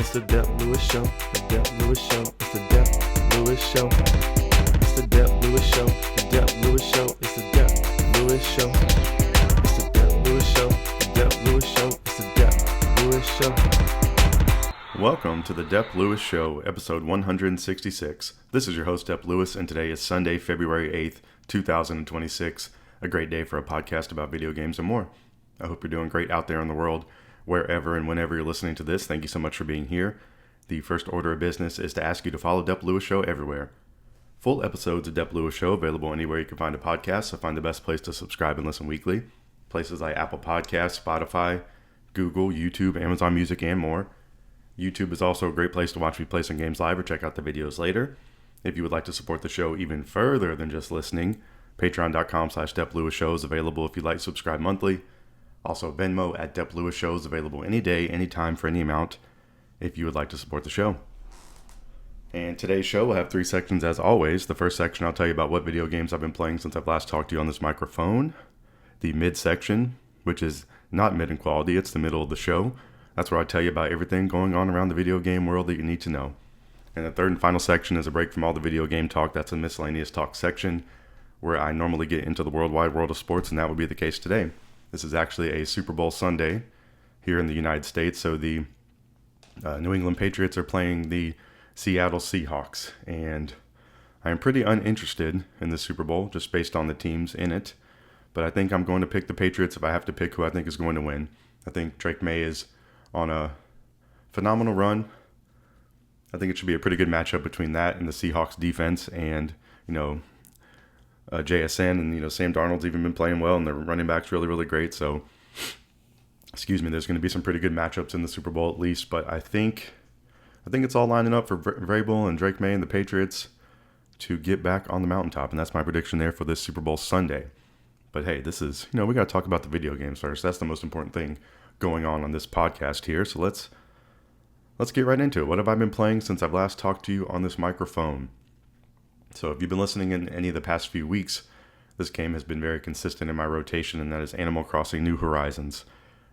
It's the Dep Lewis Show. The Dep Lewis Show. It's the Dep Lewis Show. It's the Dep Lewis Show. The Dep Lewis Show. It's the Dep Lewis Show. It's the Dep Lewis Show. The Dep Lewis Show. It's the Dep Lewis Show. Welcome to the Dep Lewis Show, episode 166. This is your host, Dep Lewis, and today is Sunday, February 8th, 2026. A great day for a podcast about video games and more. I hope you're doing great out there in the world, wherever and whenever you're listening to this. Thank you so much for being here. The first order of business is to ask you to follow Dep Lewis Show everywhere. Full episodes of Dep Lewis Show available anywhere you can find a podcast, so find the best place to subscribe and listen weekly. Places like Apple Podcasts, Spotify, Google, YouTube, Amazon Music, and more. YouTube is also a great place to watch me play some games live or check out the videos later. If you would like to support the show even further than just listening, patreon.com/Dep Lewis Show is available if you'd like to subscribe monthly. Also, Venmo at Dep Lewis Show is available any day, anytime, for any amount if you would like to support the show. And today's show will have three sections as always. The first section, I'll tell you about what video games I've been playing since I've last talked to you on this microphone. The mid section, which is not mid in quality, it's the middle of the show. That's where I tell you about everything going on around the video game world that you need to know. And the third and final section is a break from all the video game talk. That's a miscellaneous talk section where I normally get into the worldwide world of sports, and that would be the case today. This is actually a Super Bowl Sunday here in the United States. So the New England Patriots are playing the Seattle Seahawks, and I am pretty uninterested in the Super Bowl just based on the teams in it. But I think I'm going to pick the Patriots if I have to pick who I think is going to win. I think Drake May is on a phenomenal run. I think it should be a pretty good matchup between that and the Seahawks defense, and JSN and Sam Darnold's even been playing well, and the running back's really great. So there's going to be some pretty good matchups in the Super Bowl at least. But I think it's all lining up for Vrabel and Drake May and the Patriots to get back on the mountaintop, and that's my prediction there for this Super Bowl Sunday. But hey, this is we got to talk about the video games first. That's the most important thing going on this podcast here. So let's get right into it. What have I been playing since I've last talked to you on this microphone? So if you've been listening in any of the past few weeks, this game has been very consistent in my rotation, and that is Animal Crossing New Horizons.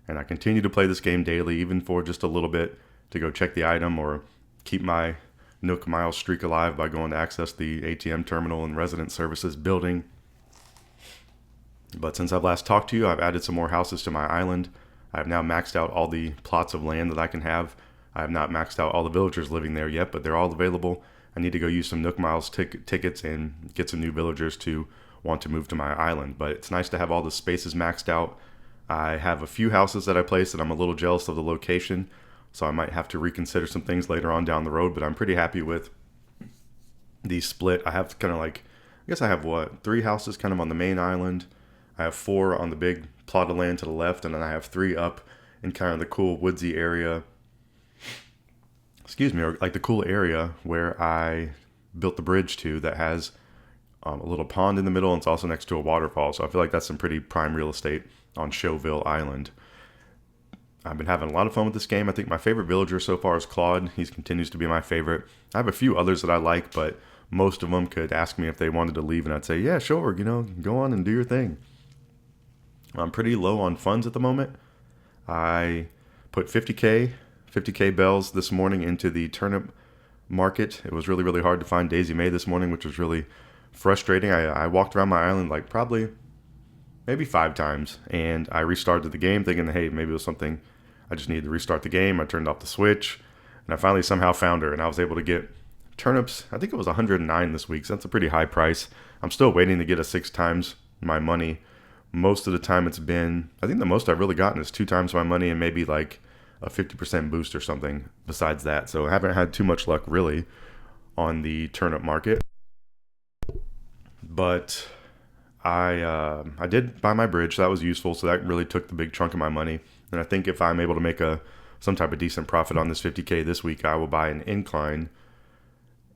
And I continue to play this game daily, even for just a little bit, to go check the item or keep my Nook Mile streak alive by going to access the ATM terminal and resident services building. But since I've last talked to you, I've added some more houses to my island. I have now maxed out all the plots of land that I can have. I have not maxed out all the villagers living there yet, but they're all available. I need to go use some Nook Miles tickets and get some new villagers to want to move to my island. But it's nice to have all the spaces maxed out. I have a few houses that I placed and I'm a little jealous of the location, so I might have to reconsider some things later on down the road, but I'm pretty happy with the split. I have I have 3 houses kind of on the main island. I have 4 on the big plot of land to the left, and then I have 3 up in kind of the cool woodsy area. Or like the cool area where I built the bridge to that has a little pond in the middle, and it's also next to a waterfall. So I feel like that's some pretty prime real estate on Showville Island. I've been having a lot of fun with this game. I think my favorite villager so far is Claude. He continues to be my favorite. I have a few others that I like, but most of them could ask me if they wanted to leave, and I'd say, yeah, sure, go on and do your thing. I'm pretty low on funds at the moment. I put 50K bells this morning into the turnip market. It was really hard to find Daisy May this morning, which was really frustrating. I walked around my island maybe 5 times, and I restarted the game thinking, hey, maybe it was something I just needed to restart the game. I turned off the switch, and I finally somehow found her, and I was able to get turnips. I think it was 109 this week, so that's a pretty high price. I'm still waiting to get a 6 times my money. Most of the time it's been, I think the most I've really gotten is 2 times my money and maybe like a 50% boost or something besides that. So I haven't had too much luck really on the turnip market. But I did buy my bridge. So that was useful. So that really took the big chunk of my money. And I think if I'm able to make some type of decent profit on this 50K this week, I will buy an incline.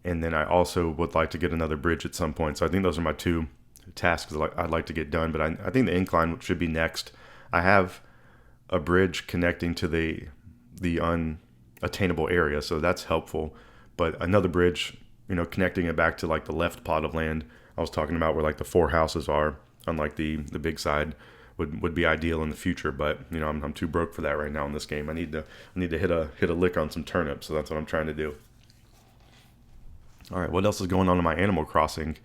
And then I also would like to get another bridge at some point. So I think those are my 2 tasks I'd like to get done. But I think the incline should be next. I have a bridge connecting to the unattainable area, so that's helpful. But another bridge, connecting it back to like the left plot of land I was talking about, where like the 4 houses are on like the big side, would be ideal in the future. But I'm too broke for that right now in this game. I need to hit a lick on some turnips, so that's what I'm trying to do. All right, what else is going on in my Animal Crossing?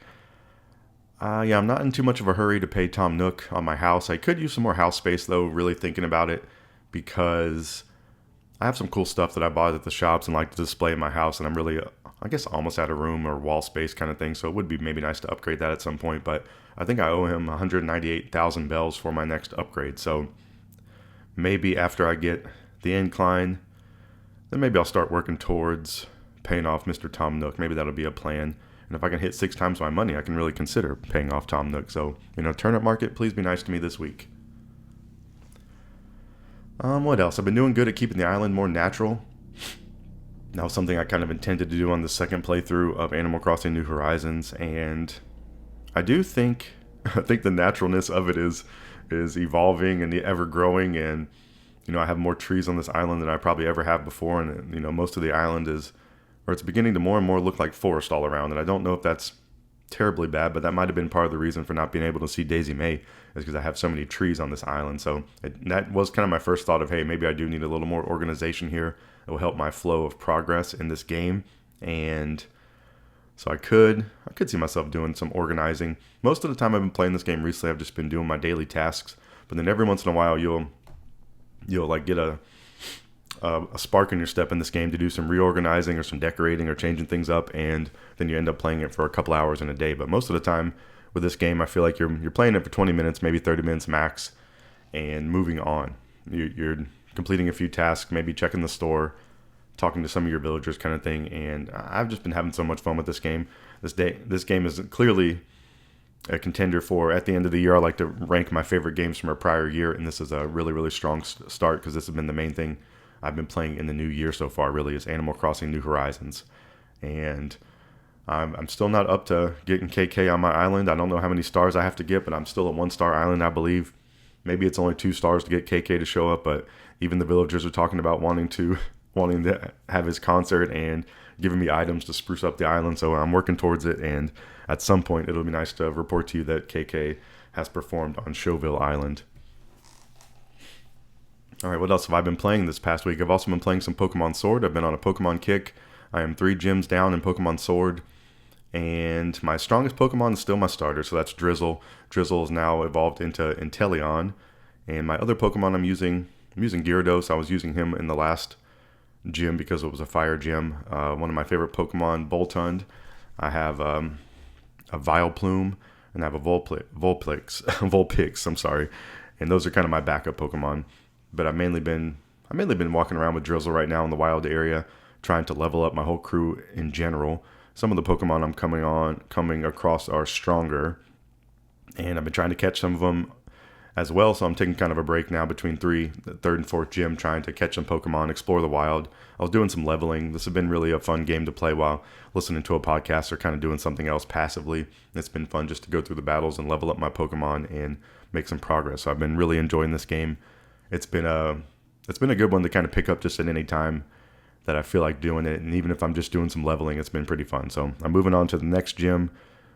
I'm not in too much of a hurry to pay Tom Nook on my house. I could use some more house space though, really thinking about it, because I have some cool stuff that I bought at the shops and like to display in my house, and I'm really, I guess, almost out of room or wall space kind of thing, so it would be maybe nice to upgrade that at some point, but I think I owe him 198,000 bells for my next upgrade, so maybe after I get the incline, then maybe I'll start working towards paying off Mr. Tom Nook. Maybe that'll be a plan. And if I can hit 6 times my money, I can really consider paying off Tom Nook. So, turnip market, please be nice to me this week. What else? I've been doing good at keeping the island more natural. That was something I kind of intended to do on the second playthrough of Animal Crossing New Horizons, and I do think the naturalness of it is evolving and ever growing, and I have more trees on this island than I probably ever have before, and most of the island it's beginning to more and more look like forest all around, and I don't know if that's terribly bad, but that might have been part of the reason for not being able to see Daisy May, is because I have so many trees on this island. So that was kind of my first thought of, hey, maybe I do need a little more organization here. It will help my flow of progress in this game, and so I could see myself doing some organizing. Most of the time I've been playing this game recently, I've just been doing my daily tasks, but then every once in a while you'll like get a spark in your step in this game to do some reorganizing or some decorating or changing things up, and then you end up playing it for a couple hours in a day. But most of the time with this game, I feel like you're playing it for 20 minutes, maybe 30 minutes max, and moving on. You're completing a few tasks, maybe checking the store, talking to some of your villagers kind of thing, and I've just been having so much fun with this game. This game is clearly a contender for, at the end of the year, I like to rank my favorite games from a prior year, and this is a really, really strong start, because this has been the main thing I've been playing in the new year so far, really, is Animal Crossing New Horizons. And I'm still not up to getting KK on my island. I don't know how many stars I have to get, but I'm still a 1-star island, I believe. Maybe it's only 2 stars to get KK to show up, but even the villagers are talking about wanting to have his concert and giving me items to spruce up the island, so I'm working towards it, and at some point it'll be nice to report to you that KK has performed on Showville Island. Alright, what else have I been playing this past week? I've also been playing some Pokemon Sword. I've been on a Pokemon kick. I am 3 gyms down in Pokemon Sword, and my strongest Pokemon is still my starter, so that's Drizzle. Drizzle is now evolved into Inteleon, and my other Pokemon I'm using Gyarados. I was using him in the last gym because it was a fire gym. One of my favorite Pokemon, Boltund. I have a Vileplume, and I have a Vulpix, I'm sorry. And those are kind of my backup Pokemon. But I've mainly been walking around with Drizzle right now in the wild area, trying to level up my whole crew in general. Some of the Pokemon I'm coming across are stronger, and I've been trying to catch some of them as well, so I'm taking kind of a break now between the third and fourth gym, trying to catch some Pokemon, explore the wild. I was doing some leveling. This has been really a fun game to play while listening to a podcast or kind of doing something else passively. It's been fun just to go through the battles and level up my Pokemon and make some progress. So I've been really enjoying this game. It's been a good one to kind of pick up just at any time that I feel like doing it, and even if I'm just doing some leveling, it's been pretty fun. So I'm moving on to the next gym,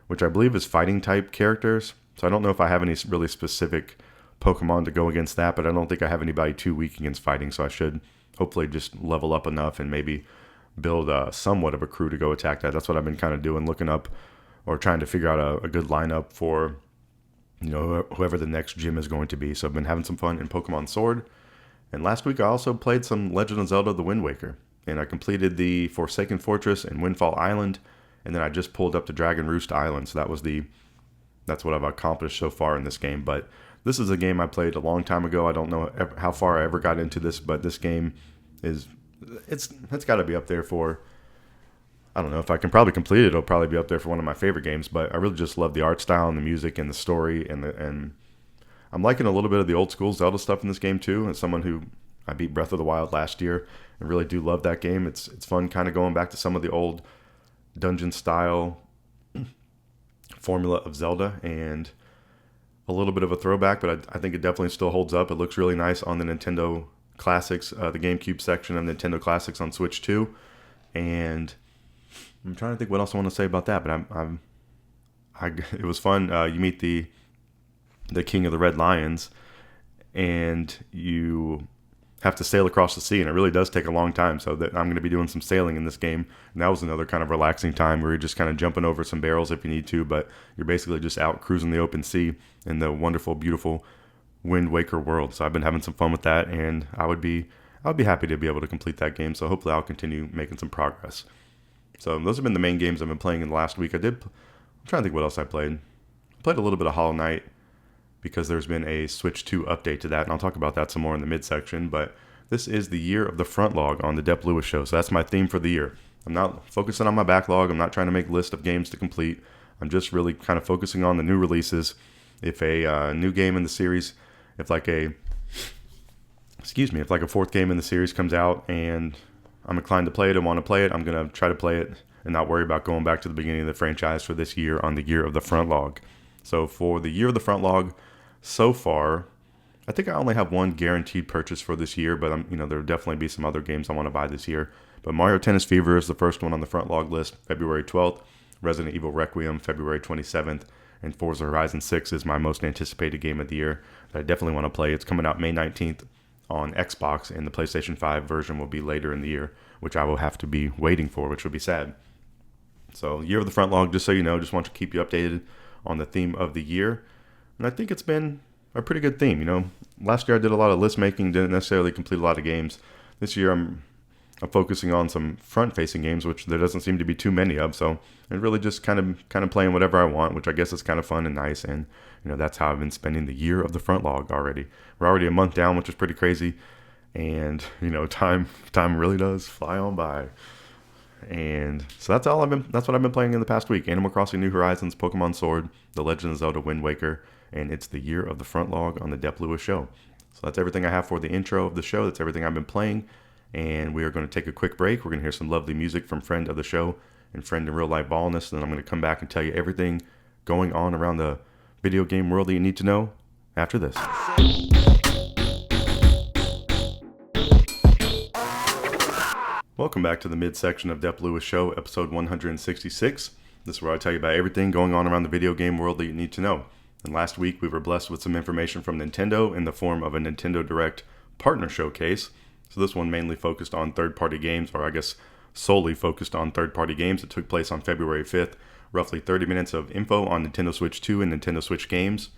which I believe is fighting type characters. So I don't know if I have any really specific Pokemon to go against that, but I don't think I have anybody too weak against fighting, so I should hopefully just level up enough and maybe build somewhat of a crew to go attack that. That's what I've been kind of doing, looking up or trying to figure out a good lineup for whoever the next gym is going to be. So I've been having some fun in Pokemon Sword. And last week I also played some Legend of Zelda The Wind Waker, and I completed the Forsaken Fortress and Windfall Island, and then I just pulled up to Dragon Roost Island. So that's what I've accomplished so far in this game. But this is a game I played a long time ago. I don't know how far I ever got into this, but this game it's got to be up there for, I don't know, if I can probably complete it, it'll probably be up there for one of my favorite games. But I really just love the art style and the music and the story, and I'm liking a little bit of the old school Zelda stuff in this game too. As someone who, I beat Breath of the Wild last year, I really do love that game. It's fun kind of going back to some of the old dungeon style formula of Zelda, and a little bit of a throwback, but I think it definitely still holds up. It looks really nice on the Nintendo Classics, the GameCube section of Nintendo Classics on Switch 2. And I'm trying to think what else I want to say about that, but it was fun. You meet the King of the Red Lions, and you have to sail across the sea, and it really does take a long time. So that I'm going to be doing some sailing in this game, and that was another kind of relaxing time where you're just kind of jumping over some barrels if you need to, but you're basically just out cruising the open sea in the wonderful, beautiful Wind Waker world. So I've been having some fun with that, and I would be happy to be able to complete that game. So hopefully I'll continue making some progress. So those have been the main games I've been playing in the last week. I'm trying to think what else I played. I played a little bit of Hollow Knight, because there's been a Switch 2 update to that, and I'll talk about that some more in the midsection. But this is the year of the front log on the Dep Lewis Show, so that's my theme for the year. I'm not focusing on my backlog. I'm not trying to make a list of games to complete. I'm just really kind of focusing on the new releases. If a new game in the series, if like a fourth game in the series comes out and I'm inclined to play it and want to play it, I'm going to try to play it and not worry about going back to the beginning of the franchise for this year on the year of the front log. So for the year of the front log, so far, I think I only have one guaranteed purchase for this year, but there'll definitely be some other games I want to buy this year. But Mario Tennis Fever is the first one on the front log list, February 12th. Resident Evil Requiem, February 27th. And Forza Horizon 6 is my most anticipated game of the year that I definitely want to play. It's coming out May 19th on Xbox, and the PlayStation 5 version will be later in the year, which I will have to be waiting for, which will be sad. So, year of the front log, just so you know, just want to keep you updated on the theme of the year. And I think it's been a pretty good theme. Last year I did a lot of list making, didn't necessarily complete a lot of games. This year I'm focusing on some front-facing games, which there doesn't seem to be too many of. So and really just kind of playing whatever I want, which I guess is kind of fun and nice. And that's how I've been spending the year of the front log already. We're already a month down, which is pretty crazy. And time really does fly on by. And so that's what I've been playing in the past week. Animal Crossing New Horizons, Pokemon Sword, The Legend of Zelda Wind Waker, and it's the year of the front log on the Dep Lewis Show. So that's everything I have for the intro of the show. That's everything I've been playing. And we are going to take a quick break. We're going to hear some lovely music from friend of the show and friend in real life Ballness. And then I'm going to come back and tell you everything going on around the video game world that you need to know after this. Welcome back to the midsection of Dep Lewis Show, episode 166. This is where I tell you about everything going on around the video game world that you need to know. And last week we were blessed with some information from Nintendo in the form of a Nintendo Direct partner showcase. So this one mainly focused on third-party games, or I guess solely focused on third-party games. It took place on February 5th. Roughly 30 minutes of info on Nintendo Switch 2 and Nintendo Switch games.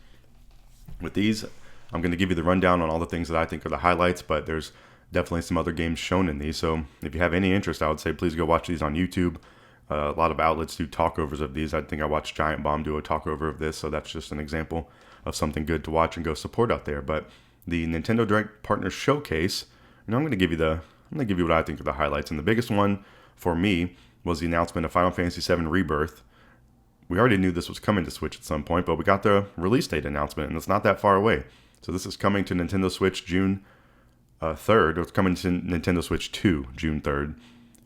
With these, I'm going to give you the rundown on all the things that I think are the highlights, but there's definitely some other games shown in these. So if you have any interest, I would say please go watch these on YouTube. A lot of outlets do talkovers of these. I think I watched Giant Bomb do a talkover of this, so that's just an example of something good to watch and go support out there. But the Nintendo Direct Partner Showcase, I'm going to give you what I think are the highlights. And the biggest one for me was the announcement of Final Fantasy VII Rebirth. We already knew this was coming to Switch at some point, but we got the release date announcement, and it's not that far away. So this is coming to Nintendo Switch June 3rd, or it's coming to Nintendo Switch 2 June 3rd.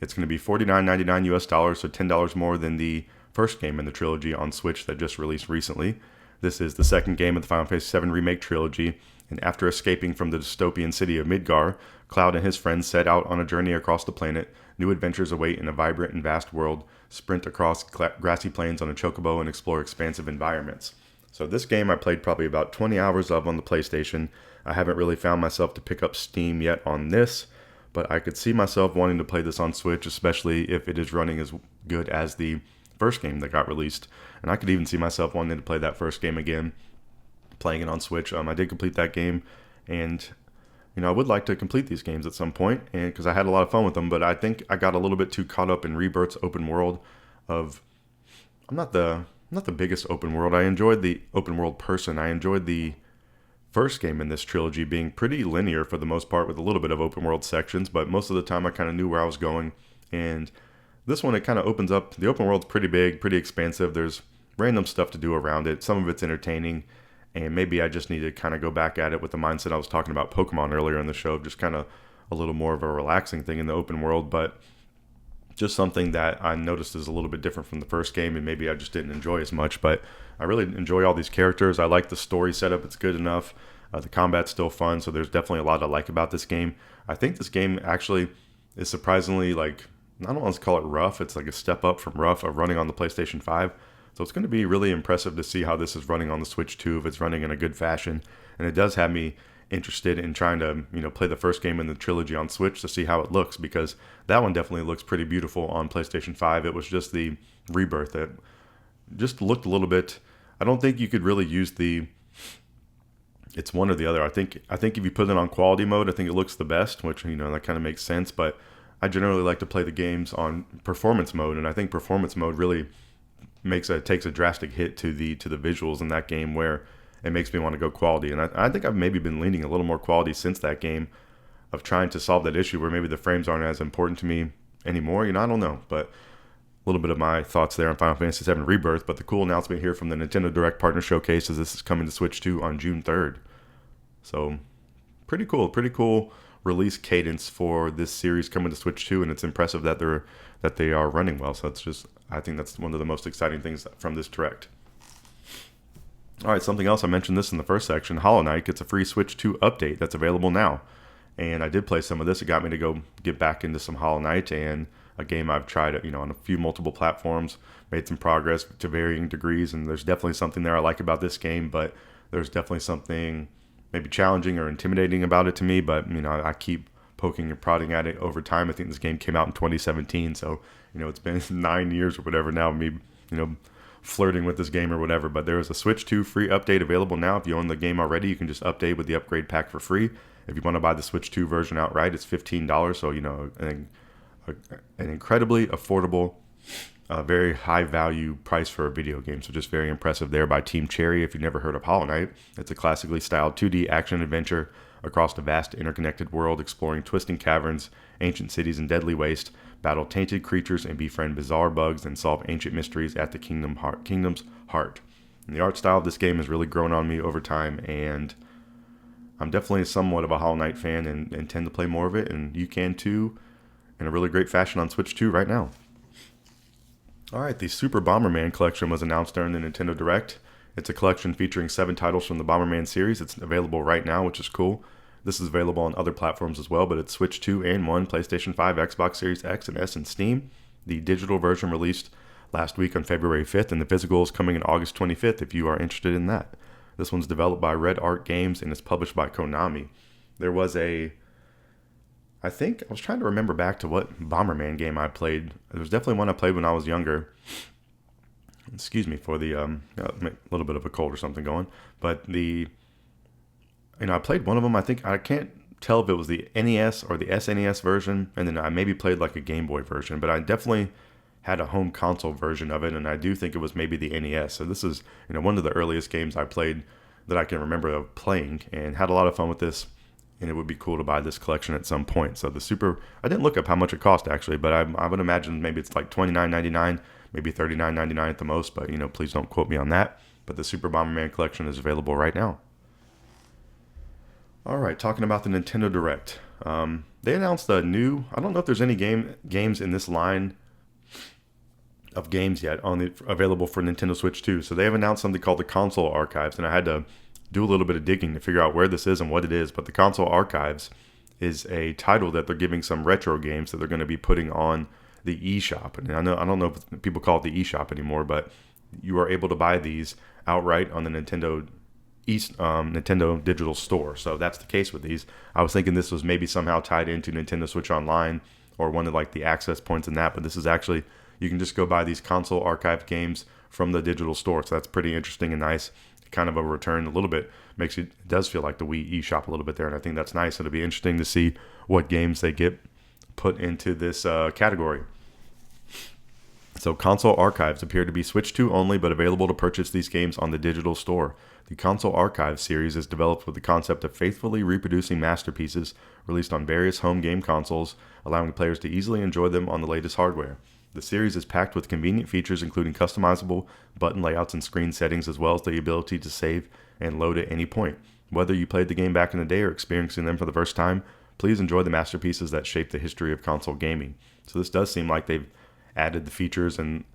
It's going to be $49.99 US dollars, so $10 more than the first game in the trilogy on Switch that just released recently. This is the second game of the Final Fantasy VII Remake trilogy, and after escaping from the dystopian city of Midgar, Cloud and his friends set out on a journey across the planet. New adventures await in a vibrant and vast world. Sprint across grassy plains on a chocobo and explore expansive environments. So this game I played probably about 20 hours of on the PlayStation. I haven't really found myself to pick up Steam yet on this, but I could see myself wanting to play this on Switch, especially if it is running as good as the first game that got released. And I could even see myself wanting to play that first game again, playing it on Switch. I did complete that game, and I would like to complete these games at some point, and because I had a lot of fun with them, but I think I got a little bit too caught up in Rebirth's open world of, I'm not the biggest open world. I enjoyed the open world person. I enjoyed the first game in this trilogy being pretty linear for the most part with a little bit of open world sections, but most of the time I kind of knew where I was going. And this one, it kind of opens up. The open world's pretty big, pretty expansive. There's random stuff to do around it. Some of it's entertaining, and maybe I just need to kind of go back at it with the mindset I was talking about Pokemon earlier in the show, just kind of a little more of a relaxing thing in the open world, but just something that I noticed is a little bit different from the first game, and maybe I just didn't enjoy as much. But I really enjoy all these characters. I like the story setup. It's good enough. The combat's still fun, so there's definitely a lot I like about this game. I think this game actually is surprisingly, I don't want to call it rough. It's like a step up from rough of running on the PlayStation 5. So it's going to be really impressive to see how this is running on the Switch 2, if it's running in a good fashion. And it does have me interested in trying to, play the first game in the trilogy on Switch to see how it looks, because that one definitely looks pretty beautiful on PlayStation 5. It was just the Rebirth that just looked a little bit. I don't think you could really use it's one or the other. I think if you put it on quality mode, I think it looks the best, which, that kind of makes sense. But I generally like to play the games on performance mode, and I think performance mode really takes a drastic hit to the visuals in that game, where it makes me want to go quality. And I think I've maybe been leaning a little more quality since that game, of trying to solve that issue where maybe the frames aren't as important to me anymore. I don't know, but a little bit of my thoughts there on Final Fantasy VII Rebirth. But the cool announcement here from the Nintendo Direct Partner Showcase is this is coming to Switch 2 on June 3rd. So pretty cool release cadence for this series coming to Switch 2, and it's impressive that they are running well. So I think that's one of the most exciting things from this Direct. All right, something else, I mentioned this in the first section. Hollow Knight gets a free Switch 2 update that's available now. And I did play some of this. It got me to go get back into some Hollow Knight, and a game I've tried, on a few multiple platforms, made some progress to varying degrees. And there's definitely something there I like about this game, but there's definitely something maybe challenging or intimidating about it to me. But, I keep poking and prodding at it over time. I think this game came out in 2017. So, it's been 9 years or whatever now, me, flirting with this game or whatever. But there is a Switch 2 free update available now. If you own the game already, you can just update with the upgrade pack for free. If you want to buy the Switch 2 version outright, it's $15. So, an incredibly affordable, very high value price for a video game. So just very impressive there by Team Cherry. If you've never heard of Hollow Knight, it's a classically styled 2D action adventure across a vast interconnected world, exploring twisting caverns, ancient cities, and deadly waste, battle tainted creatures, and befriend bizarre bugs, and solve ancient mysteries at the kingdom's heart. And the art style of this game has really grown on me over time, and I'm definitely somewhat of a Hollow Knight fan and intend to play more of it, and you can too, in a really great fashion on Switch 2 right now. All right, the Super Bomberman collection was announced during the Nintendo Direct. It's a collection featuring 7 titles from the Bomberman series. It's available right now, which is cool. This is available on other platforms as well, but it's Switch 2 and 1, PlayStation 5, Xbox Series X and S, and Steam. The digital version released last week on February 5th, and the physical is coming in August 25th if you are interested in that. This one's developed by Red Art Games and is published by Konami. There was I was trying to remember back to what Bomberman game I played. There was definitely one I played when I was younger. Excuse me for the a little bit of a cold or something going. But I played one of them. I can't tell if it was the NES or the SNES version, and then I maybe played like a Game Boy version. But I definitely had a home console version of it, and I do think it was maybe the NES. So this is one of the earliest games I played that I can remember of playing, and had a lot of fun with this. And it would be cool to buy this collection at some point. So I didn't look up how much it cost actually, but I would imagine maybe it's like $29.99, maybe $39.99 at the most. But please don't quote me on that. But the Super Bomberman collection is available right now. All right, talking about the Nintendo Direct, they announced a new. I don't know if there's any games in this line of games yet available for Nintendo Switch 2. So they have announced something called the Console Archives, and I had to do a little bit of digging to figure out where this is and what it is. But the Console Archives is a title that they're giving some retro games that they're going to be putting on the eShop. And I don't know if people call it the eShop anymore, but you are able to buy these outright on the Nintendo Digital Store. So that's the case with these. I was thinking this was maybe somehow tied into Nintendo Switch Online or one of like the access points in that, but this is actually, you can just go buy these Console Archive games from the digital store. So that's pretty interesting and nice. Kind of a return a little bit. It does feel like the Wii eShop a little bit there, and I think that's nice. It'll be interesting to see what games they get put into this category. So Console Archives appear to be Switch 2 only, but available to purchase these games on the digital store. The Console Archives series is developed with the concept of faithfully reproducing masterpieces released on various home game consoles, allowing players to easily enjoy them on the latest hardware. The series is packed with convenient features including customizable button layouts and screen settings, as well as the ability to save and load at any point. Whether you played the game back in the day or experiencing them for the first time, please enjoy the masterpieces that shape the history of console gaming. So this does seem like they've added the features and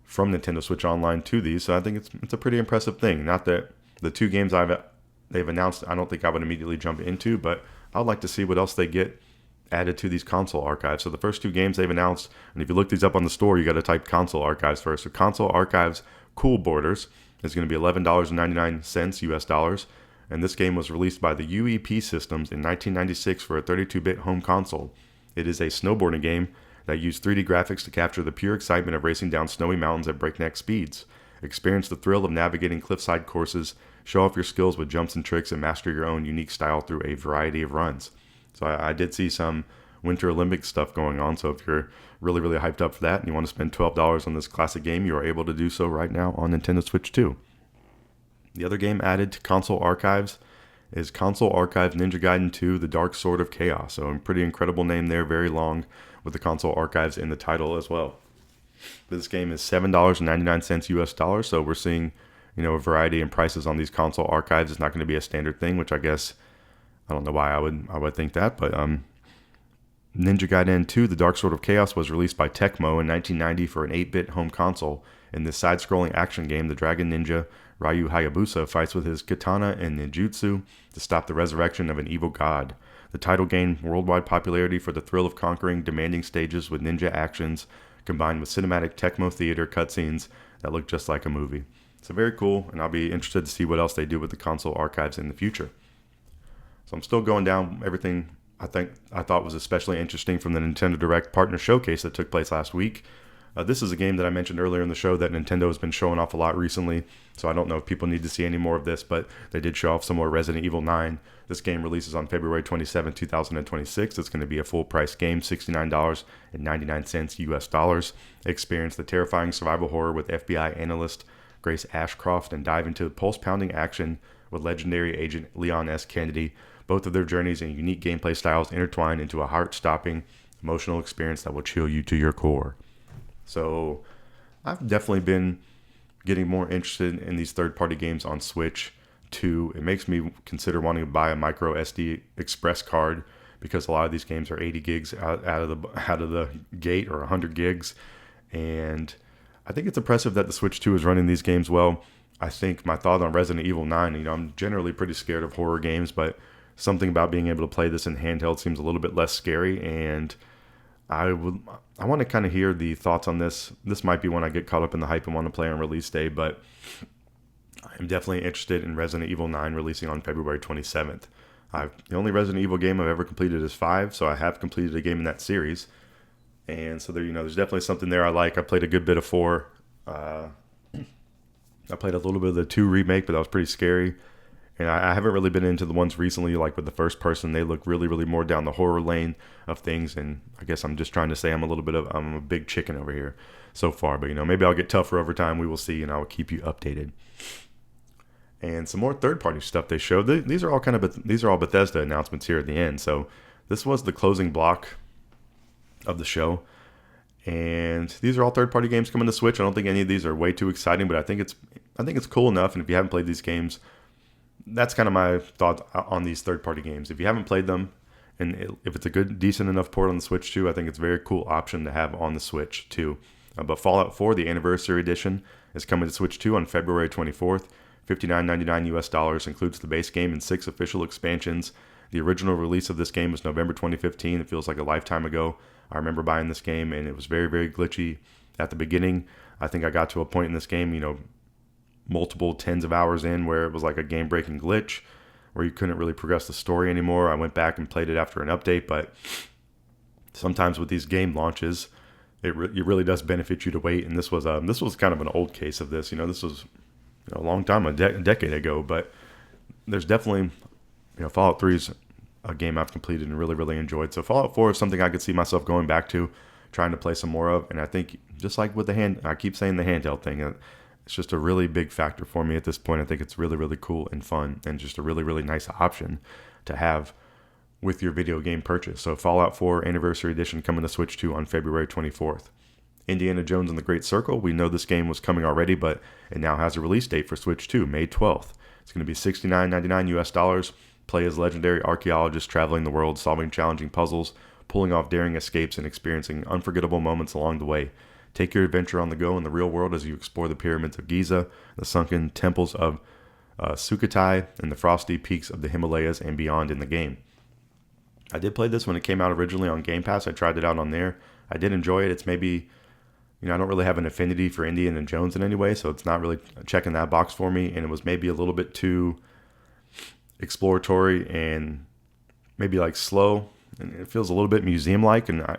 from Nintendo Switch Online to these, so I think it's a pretty impressive thing. Not that the 2 games they've announced, I don't think I would immediately jump into, but I'd like to see what else they get added to these Console Archives. So the first 2 games they've announced, and if you look these up on the store, you got to type Console Archives first. So Console Archives Cool Borders is going to be $11.99 US dollars. and this game was released by the UEP Systems in 1996 for a 32-bit home console. It is a snowboarding game that used 3D graphics to capture the pure excitement of racing down snowy mountains at breakneck speeds. Experience the thrill of navigating cliffside courses, show off your skills with jumps and tricks, and master your own unique style through a variety of runs. So I did see some Winter Olympics stuff going on, so if you're really, really hyped up for that and you want to spend $12 on this classic game, you are able to do so right now on Nintendo Switch 2. The other game added to console archives is Console Archive Ninja Gaiden 2, The Dark Sword of Chaos. So a pretty incredible name there, very long, with the console archives in the title as well. This game is $7.99 US dollars, so we're seeing, a variety in prices on these console archives. It's not going to be a standard thing, which I guess, I don't know why I would think that, but Ninja Gaiden 2, The Dark Sword of Chaos was released by Tecmo in 1990 for an 8-bit home console. In this side-scrolling action game, the dragon ninja Ryu Hayabusa fights with his katana and ninjutsu to stop the resurrection of an evil god. The title gained worldwide popularity for the thrill of conquering demanding stages with ninja actions, combined with cinematic Tecmo theater cutscenes that look just like a movie. So very cool, and I'll be interested to see what else they do with the console archives in the future. So I'm still going down everything I thought was especially interesting from the Nintendo Direct Partner Showcase that took place last week. This is a game that I mentioned earlier in the show that Nintendo has been showing off a lot recently, so I don't know if people need to see any more of this, but they did show off some more Resident Evil 9. This game releases on February 27, 2026. It's going to be a full-price game, $69.99 US dollars. Experience the terrifying survival horror with FBI analyst Grace Ashcroft and dive into pulse-pounding action with legendary agent Leon S. Kennedy. Both of their journeys and unique gameplay styles intertwine into a heart-stopping, emotional experience that will chill you to your core. So I've definitely been getting more interested in these third-party games on Switch 2. It makes me consider wanting to buy a micro SD express card because a lot of these games are 80 gigs out of the gate, or 100 gigs. And I think it's impressive that the Switch 2 is running these games well. I think my thought on Resident Evil 9, I'm generally pretty scared of horror games, but something about being able to play this in handheld seems a little bit less scary, and I want to kind of hear the thoughts on this. This might be when I get caught up in the hype and want to play on release day, but I'm definitely interested in Resident Evil 9 releasing on February 27th. The only Resident Evil game I've ever completed is 5, so I have completed a game in that series. And so there's definitely something there I like. I played a good bit of 4. I played a little bit of the 2 remake, but that was pretty scary. And I haven't really been into the ones recently, like with the first person. They look really, really more down the horror lane of things. And I guess I'm just trying to say I'm a big chicken over here so far. But, maybe I'll get tougher over time. We will see, and I will keep you updated. And some more third-party stuff they showed. These are all Bethesda announcements here at the end. So this was the closing block of the show. And these are all third-party games coming to Switch. I don't think any of these are way too exciting, but I think it's cool enough. And if you haven't played these games, that's kind of my thought on these third-party games. If you haven't played them, and if it's a good, decent enough port on the Switch 2, I think it's a very cool option to have on the Switch 2. But Fallout 4, the Anniversary Edition, is coming to Switch 2 on February 24th. $59.99 US dollars, includes the base game and 6 official expansions. The original release of this game was November 2015. It feels like a lifetime ago. I remember buying this game, and it was very, very glitchy at the beginning. I think I got to a point in this game, multiple tens of hours in, where it was like a game-breaking glitch where you couldn't really progress the story anymore. I went back and played it after an update, but sometimes with these game launches, it really does benefit you to wait. And this was kind of an old case of this. This was a long time, a decade ago, but there's definitely, Fallout 3 is a game I've completed and really, really enjoyed. So Fallout 4 is something I could see myself going back to, trying to play some more of. And I think, just like with I keep saying the handheld thing, it's just a really big factor for me at this point. I think it's really, really cool and fun, and just a really, really nice option to have with your video game purchase. So Fallout 4 Anniversary Edition coming to Switch 2 on February 24th. Indiana Jones and the Great Circle. We know this game was coming already, but it now has a release date for Switch 2, May 12th. It's going to be $69.99 US dollars. Play as legendary archaeologists traveling the world, solving challenging puzzles, pulling off daring escapes, and experiencing unforgettable moments along the way. Take your adventure on the go in the real world as you explore the pyramids of Giza, the sunken temples of Sukhothai, and the frosty peaks of the Himalayas and beyond in the game. I did play this when it came out originally on Game Pass. I tried it out on there. I did enjoy it. It's maybe, I don't really have an affinity for Indiana Jones in any way, so it's not really checking that box for me. And it was maybe a little bit too exploratory and maybe like slow, and it feels a little bit museum-like. And I'm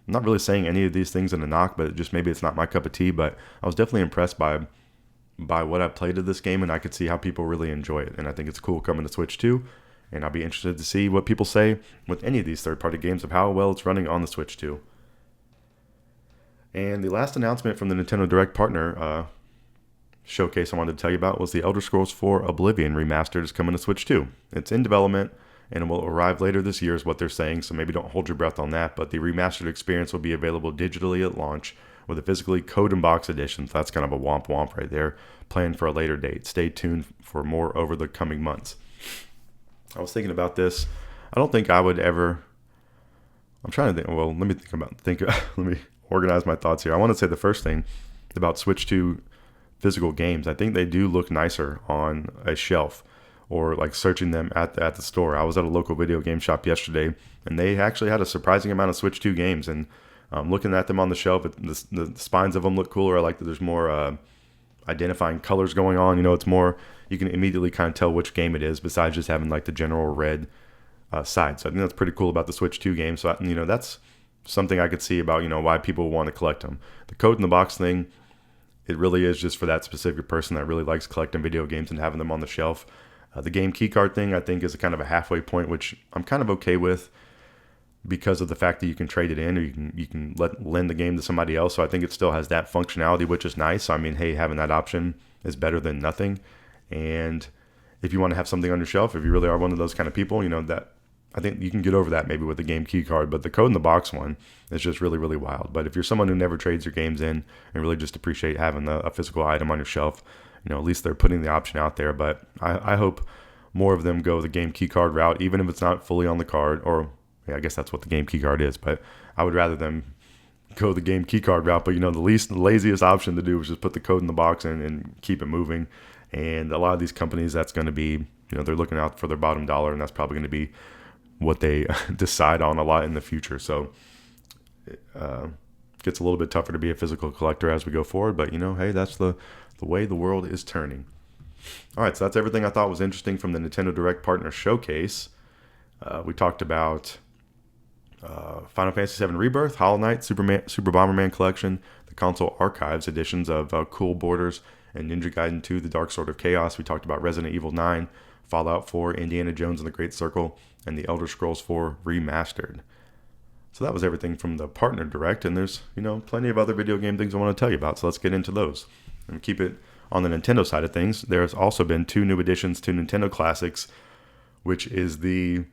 not really saying any of these things in a knock, but just maybe it's not my cup of tea. But I was definitely impressed by what I played of this game, and I could see how people really enjoy it. And I think it's cool coming to Switch 2, and I'll be interested to see what people say with any of these third-party games of how well it's running on the Switch 2. And the last announcement from the Nintendo Direct partner showcase I wanted to tell you about was the Elder Scrolls 4 Oblivion Remastered is coming to Switch 2. It's in development, and it will arrive later this year is what they're saying, so maybe don't hold your breath on that. But the remastered experience will be available digitally at launch with a physically code and box edition. So that's kind of a womp womp right there, planned for a later date. Stay tuned for more over the coming months. I was thinking about this. I don't think I would ever... I'm trying to think... Well, let me organize my thoughts here. I want to say the first thing about Switch 2 physical games. I think they do look nicer on a shelf or like searching them at the store. I was at a local video game shop yesterday, and they actually had a surprising amount of Switch 2 games. And looking at them on the shelf, the spines of them look cooler. I like that there's more identifying colors going on. You know, it's more, you can immediately kind of tell which game it is besides just having like the general red side. So I think that's pretty cool about the Switch 2 game. So, that's something I could see about, why people want to collect them. The code in the box thing, it really is just for that specific person that really likes collecting video games and having them on the shelf. The game keycard thing, I think, is a kind of a halfway point, which I'm kind of okay with because of the fact that you can trade it in, or you can lend the game to somebody else. So I think it still has that functionality, which is nice. I mean, hey, having that option is better than nothing. And if you want to have something on your shelf, if you really are one of those kind of people, that I think you can get over that maybe with the game key card. But the code in the box one is just really, really wild. But if you're someone who never trades your games in and really just appreciate having a physical item on your shelf, at least they're putting the option out there. But I hope more of them go the game key card route, even if it's not fully on the card. Or I guess that's what the game key card is. But I would rather them go the game key card route. But the laziest option to do is just put the code in the box and keep it moving. And a lot of these companies, that's going to be, they're looking out for their bottom dollar, and that's probably going to be what they decide on a lot in the future. So it gets a little bit tougher to be a physical collector as we go forward. But, hey, that's the way the world is turning. All right, so that's everything I thought was interesting from the Nintendo Direct Partner Showcase. We talked about Final Fantasy VII Rebirth, Hollow Knight, Super Bomberman Collection, the console archives editions of Cool Borders and Ninja Gaiden 2, The Dark Sword of Chaos. We talked about Resident Evil 9, Fallout 4, Indiana Jones and the Great Circle, and the Elder Scrolls 4 Remastered. So that was everything from the Partner Direct, and there's, plenty of other video game things I want to tell you about, so let's get into those. And keep it on the Nintendo side of things. There's also been 2 new additions to Nintendo Classics, which is the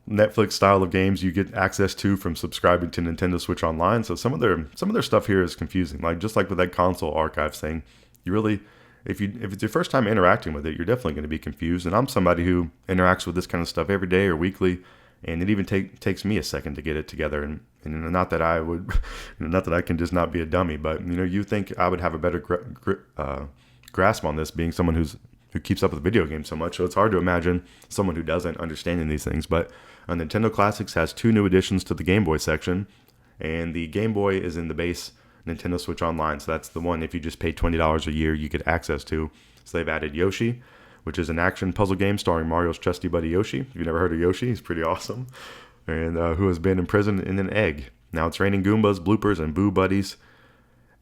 Netflix style of games you get access to from subscribing to Nintendo Switch Online. So some of their stuff here is confusing. Like just like with that console archives thing, you really, if it's your first time interacting with it, you're definitely going to be confused. And I'm somebody who interacts with this kind of stuff every day or weekly, and it even takes me a second to get it together. And not that I would, not that I can just not be a dummy, but you think I would have a better grasp on this, being someone who keeps up with video games so much. So it's hard to imagine someone who doesn't understanding these things. But Nintendo Classics has 2 new additions to the Game Boy section, and the Game Boy is in the base Nintendo Switch Online. So that's the one, if you just pay $20 a year, you get access to. So they've added Yoshi, which is an action puzzle game starring Mario's trusty buddy Yoshi. If you've never heard of Yoshi, he's pretty awesome. And who has been imprisoned in an egg. Now it's raining Goombas, bloopers, and Boo Buddies.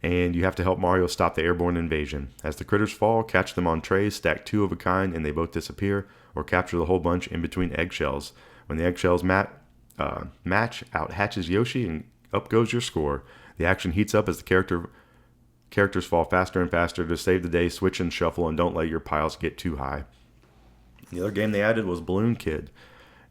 And you have to help Mario stop the airborne invasion. As the critters fall, catch them on trays, stack 2 of a kind, and they both disappear, or capture the whole bunch in between eggshells. When the eggshells match, out hatches Yoshi, and up goes your score. The action heats up as the characters fall faster and faster. To save the day, switch and shuffle, and don't let your piles get too high. The other game they added was Balloon Kid.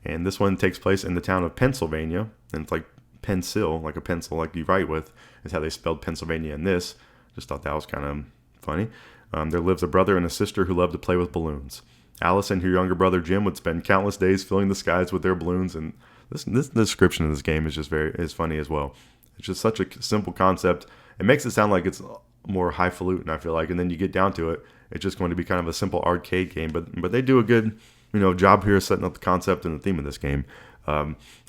And this one takes place in the town of Pennsylvania. And it's like pencil, like a pencil like you write with, is how they spelled Pennsylvania in this. Just thought that was kind of funny. There lives a brother and a sister who love to play with balloons. Alice and her younger brother Jim would spend countless days filling the skies with their balloons. And this description of this game is just is funny as well. It's just such a simple concept. It makes it sound like it's more highfalutin, I feel like. And then you get down to it, it's just going to be kind of a simple arcade game. But they do a good job here setting up the concept and the theme of this game.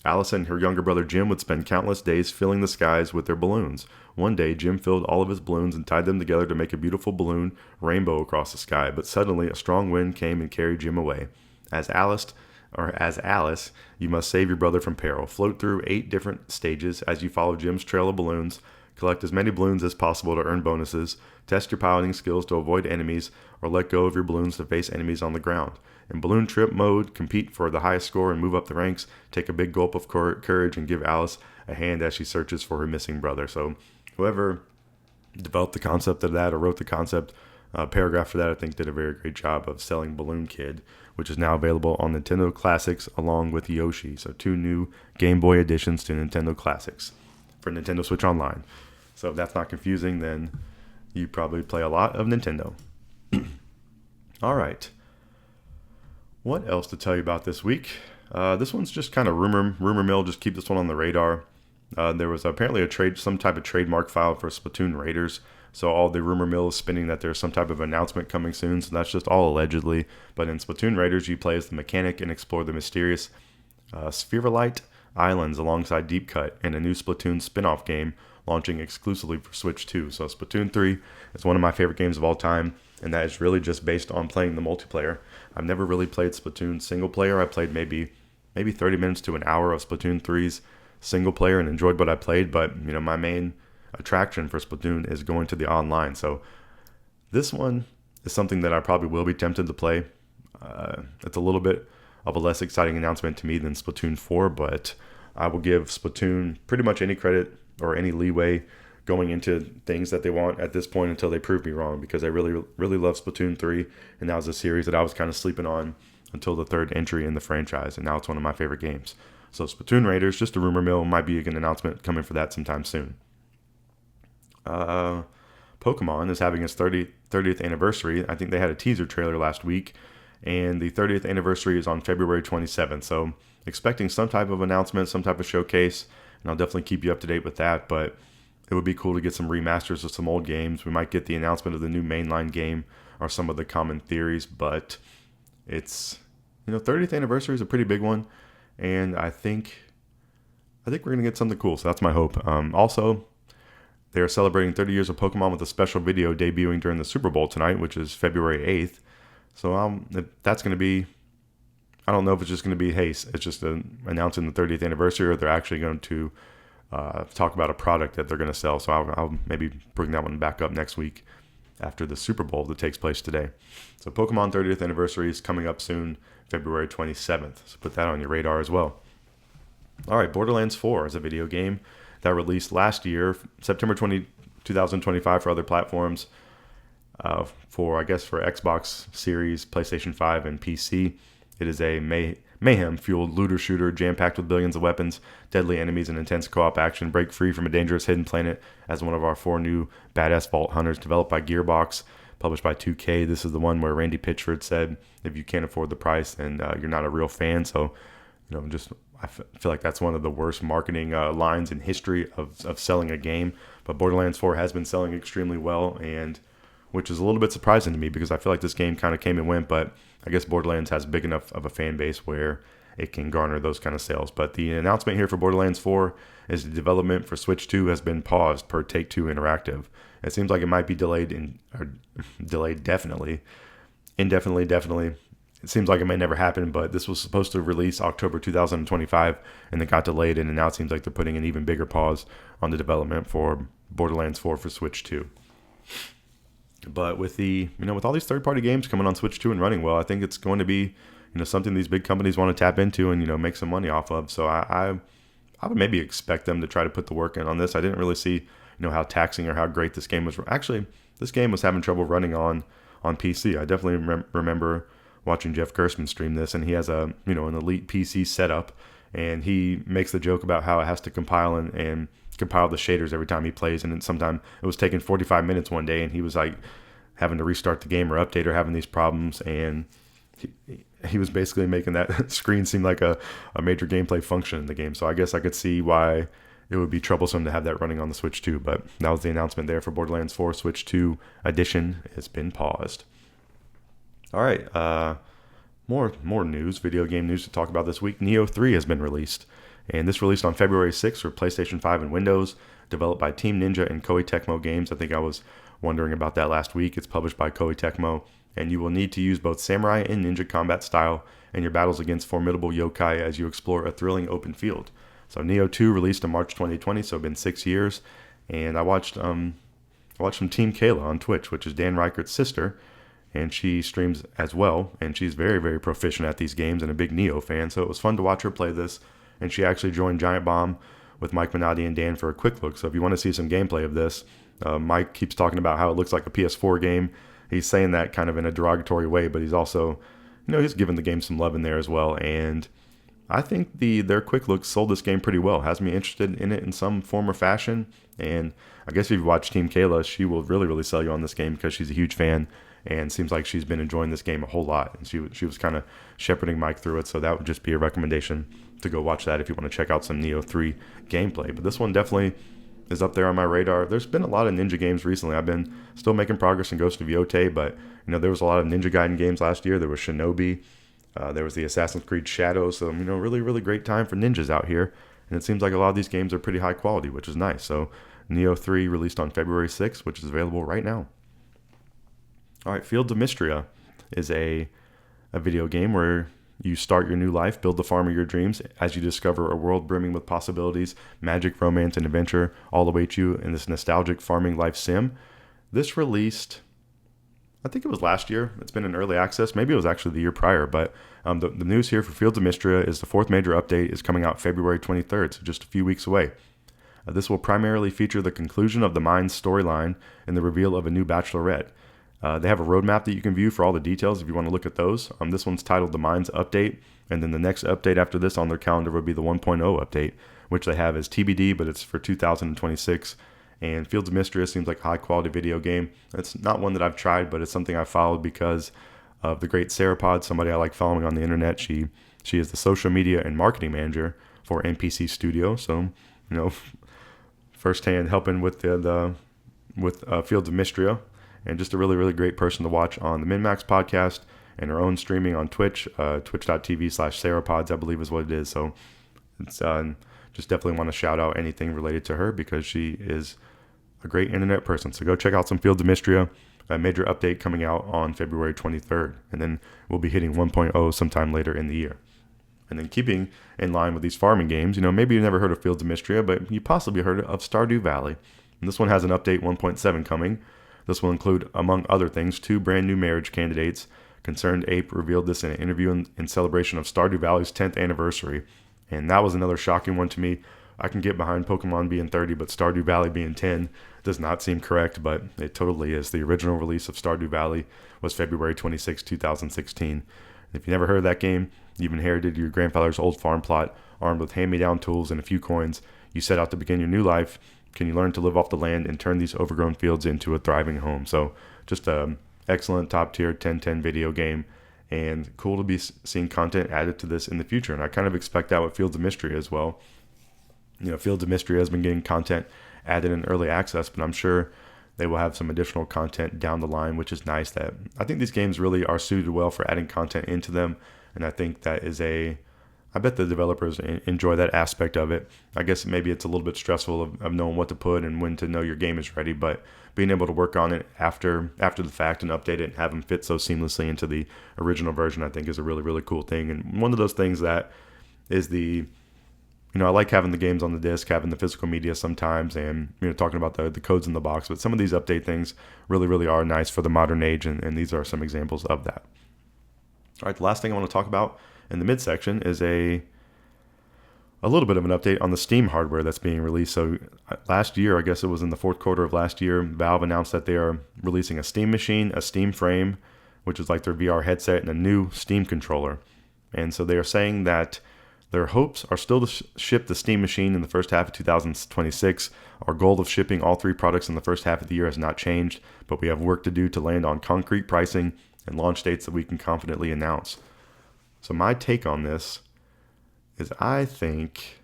Alice and her younger brother Jim would spend countless days filling the skies with their balloons. One day, Jim filled all of his balloons and tied them together to make a beautiful balloon rainbow across the sky. But suddenly, a strong wind came and carried Jim away. As Alice, you must save your brother from peril. Float through 8 different stages as you follow Jim's trail of balloons. Collect as many balloons as possible to earn bonuses. Test your piloting skills to avoid enemies, or let go of your balloons to face enemies on the ground. In balloon trip mode, compete for the highest score and move up the ranks. Take a big gulp of courage and give Alice a hand as she searches for her missing brother. So whoever developed the concept of that or wrote the concept paragraph for that, I think did a very great job of selling Balloon Kid, which is now available on Nintendo Classics along with Yoshi. So 2 new Game Boy additions to Nintendo Classics for Nintendo Switch Online. So if that's not confusing, then you probably play a lot of Nintendo. All right. What else to tell you about this week? This one's just kind of rumor mill. Just keep this one on the radar. There was apparently some type of trademark filed for Splatoon Raiders. So all the rumor mill is spinning that there's some type of announcement coming soon. So that's just all allegedly. But in Splatoon Raiders, you play as the mechanic and explore the mysterious Spherolite Islands alongside Deep Cut in a new Splatoon spin-off game launching exclusively for Switch 2. So Splatoon 3 is one of my favorite games of all time, and that is really just based on playing the multiplayer. I've never really played Splatoon single player. I played maybe 30 minutes to an hour of Splatoon 3's single player and enjoyed what I played, but my main attraction for Splatoon is going to the online. So this one is something that I probably will be tempted to play. It's a little bit of a less exciting announcement to me than Splatoon 4, but I will give Splatoon pretty much any credit or any leeway going into things that they want at this point until they prove me wrong, because I really, really love Splatoon 3, and that was a series that I was kind of sleeping on until the 3rd entry in the franchise, and now it's one of my favorite games. So Splatoon Raiders, just a rumor mill, might be an announcement coming for that sometime soon. Pokemon is having its 30th anniversary. I think they had a teaser trailer last week, and the 30th anniversary is on February 27th. So expecting some type of announcement, some type of showcase, and I'll definitely keep you up to date with that. But it would be cool to get some remasters of some old games. We might get the announcement of the new mainline game or some of the common theories, but it's 30th anniversary is a pretty big one, and I think we're gonna get something cool. So that's my hope. Also, they are celebrating 30 years of Pokemon with a special video debuting during the Super Bowl tonight, which is February 8th. So if that's going to be, I don't know if it's just going to be, hey, it's just announcing the 30th anniversary, or they're actually going to talk about a product that they're going to sell. So I'll maybe bring that one back up next week after the Super Bowl that takes place today. So Pokemon 30th anniversary is coming up soon, February 27th. So put that on your radar as well. All right, Borderlands 4 is a video game that released last year, September 2025 for other platforms, for Xbox Series, PlayStation 5, and PC. It is a mayhem-fueled looter shooter jam-packed with billions of weapons, deadly enemies, and intense co-op action. Break free from a dangerous hidden planet as one of our 4 new badass vault hunters, developed by Gearbox, published by 2K. This is the one where Randy Pitchford said, if you can't afford the price, then you're not a real fan. So, I feel like that's one of the worst marketing lines in history of selling a game. But Borderlands 4 has been selling extremely well, and which is a little bit surprising to me, because I feel like this game kind of came and went, but I guess Borderlands has big enough of a fan base where it can garner those kind of sales. But the announcement here for Borderlands 4 is the development for Switch 2 has been paused per Take-Two Interactive. It seems like it might be delayed indefinitely. It seems like it may never happen, but this was supposed to release October 2025, and it got delayed, and now it seems like they're putting an even bigger pause on the development for Borderlands 4 for Switch 2. But with with all these third-party games coming on Switch 2 and running well, I think it's going to be, something these big companies want to tap into and, make some money off of. So I would maybe expect them to try to put the work in on this. I didn't really see, how taxing or how great this game was. Actually, this game was having trouble running on PC. I definitely remember watching Jeff Gerstmann stream this, and he has an elite PC setup, and he makes the joke about how it has to compile and compile the shaders every time he plays, and then sometimes it was taking 45 minutes one day, and he was like having to restart the game or update or having these problems, and he was basically making that screen seem like a major gameplay function in the game. So I guess I could see why it would be troublesome to have that running on the Switch 2, but that was the announcement there for Borderlands 4 Switch 2 edition. It's been paused. All right, more news, video game news to talk about this week. Nioh 3 has been released, and this released on February 6th for PlayStation 5 and Windows, developed by Team Ninja and Koei Tecmo Games. I think I was wondering about that last week. It's published by Koei Tecmo, and you will need to use both samurai and ninja combat style in your battles against formidable yokai as you explore a thrilling open field. So Nioh 2 released in March 2020, so it's been 6 years, and I watched some Team Kayla on Twitch, which is Dan Reichert's sister, and she streams as well, and she's very, very proficient at these games and a big Nioh fan, so it was fun to watch her play this, and she actually joined Giant Bomb with Mike Minotti and Dan for a quick look. So if you want to see some gameplay of this, Mike keeps talking about how it looks like a PS4 game. He's saying that kind of in a derogatory way, but he's also, he's giving the game some love in there as well. And I think their quick look sold this game pretty well. Has me interested in it in some form or fashion. And I guess if you watch Team Kayla, she will really, really sell you on this game because she's a huge fan and seems like she's been enjoying this game a whole lot. And she was kind of shepherding Mike through it. So that would just be a recommendation to go watch that if you want to check out some Nioh 3 gameplay. But this one definitely is up there on my radar. There's been a lot of ninja games recently. I've been still making progress in Ghost of Yotei, but there was a lot of Ninja Gaiden games last year. There was Shinobi, there was the Assassin's Creed Shadows. So really, really great time for ninjas out here. And it seems like a lot of these games are pretty high quality, which is nice. So Nioh 3 released on February 6th, which is available right now. All right, Fields of Mistria is a video game where you start your new life, build the farm of your dreams as you discover a world brimming with possibilities, magic, romance, and adventure all await you in this nostalgic farming life sim. This released, I think it was last year. It's been in early access. Maybe it was actually the year prior, but the news here for Fields of Mistria is the fourth major update is coming out February 23rd, so just a few weeks away. This will primarily feature the conclusion of the Mines storyline and the reveal of a new bachelorette. They have a roadmap that you can view for all the details if you want to look at those. This one's titled The Mines Update, and then the next update after this on their calendar would be the 1.0 update, which they have as TBD, but it's for 2026. And Fields of Mistria seems like a high-quality video game. It's not one that I've tried, but it's something I followed because of the great Sarah Pod, somebody I like following on the internet. She is the social media and marketing manager for NPC Studio, so firsthand helping with Fields of Mistria. And just a really, really great person to watch on the MinMax podcast and her own streaming on Twitch, twitch.tv/SarahPods, I believe is what it is. So it's just definitely want to shout out anything related to her because she is a great internet person. So go check out some Fields of Mistria, a major update coming out on February 23rd. And then we'll be hitting 1.0 sometime later in the year. And then keeping in line with these farming games, maybe you've never heard of Fields of Mistria, but you possibly heard of Stardew Valley. And this one has an update 1.7 coming. This will include, among other things, 2 brand new marriage candidates. Concerned Ape revealed this in an interview in celebration of Stardew Valley's 10th anniversary. And that was another shocking one to me. I can get behind Pokemon being 30, but Stardew Valley being 10 does not seem correct, but it totally is. The original release of Stardew Valley was February 26, 2016. If you never heard of that game, you've inherited your grandfather's old farm plot, armed with hand-me-down tools and a few coins. You set out to begin your new life. Can you learn to live off the land and turn these overgrown fields into a thriving home? So just a excellent top-tier 10/10 video game, and cool to be seeing content added to this in the future. And I kind of expect that with Fields of Mistria as well. Fields of Mistria has been getting content added in early access, but I'm sure they will have some additional content down the line, which is nice. That I think these games really are suited well for adding content into them, and I think that is I bet the developers enjoy that aspect of it. I guess maybe it's a little bit stressful of knowing what to put and when to know your game is ready, but being able to work on it after the fact and update it and have them fit so seamlessly into the original version, I think is a really, really cool thing. And one of those things that is I like having the games on the disc, having the physical media sometimes, and talking about the codes in the box. But some of these update things really, really are nice for the modern age, and these are some examples of that. All right, the last thing I want to talk about in the midsection is a little bit of an update on the Steam hardware that's being released. So last year, I guess it was in the fourth quarter of last year, Valve announced that they are releasing a Steam machine, a Steam frame, which is like their VR headset, and a new Steam controller. And so they are saying that their hopes are still to ship the Steam machine in the first half of 2026. Our goal of shipping all 3 products in the first half of the year has not changed, but we have work to do to land on concrete pricing and launch dates that we can confidently announce. So my take on this is I think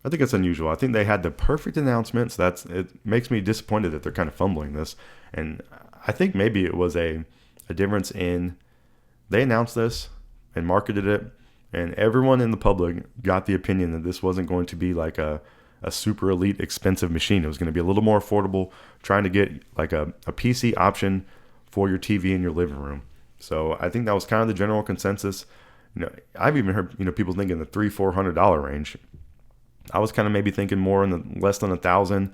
it's unusual. I think they had the perfect announcements. It makes me disappointed that they're kind of fumbling this. And I think maybe it was a difference in they announced this and marketed it, and everyone in the public got the opinion that this wasn't going to be like a a super elite expensive machine. It was going to be a little more affordable, trying to get like a PC option for your TV in your living room. So I think that was kind of the general consensus. I've even heard people thinking the $300-$400 range. I was kind of maybe thinking more in the less than 1,000,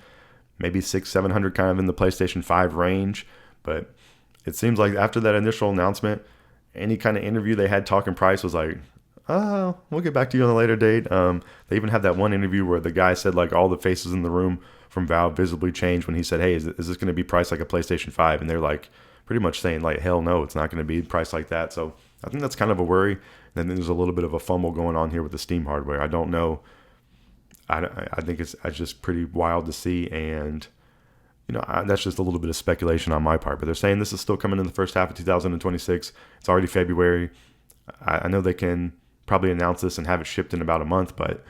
maybe 600-700, kind of in the PlayStation 5 range. But it seems like after that initial announcement, any kind of interview they had talking price was like, oh, we'll get back to you on a later date. They even had that one interview where the guy said like all the faces in the room from Valve visibly changed when he said, hey, is this going to be priced like a PlayStation 5? And they're like pretty much saying like, hell no, it's not going to be priced like that. So I think that's kind of a worry. And then there's a little bit of a fumble going on here with the Steam hardware. I don't know. I think it's just pretty wild to see. And, that's just a little bit of speculation on my part. But they're saying this is still coming in the first half of 2026. It's already February. I know they can probably announce this and have it shipped in about a month, but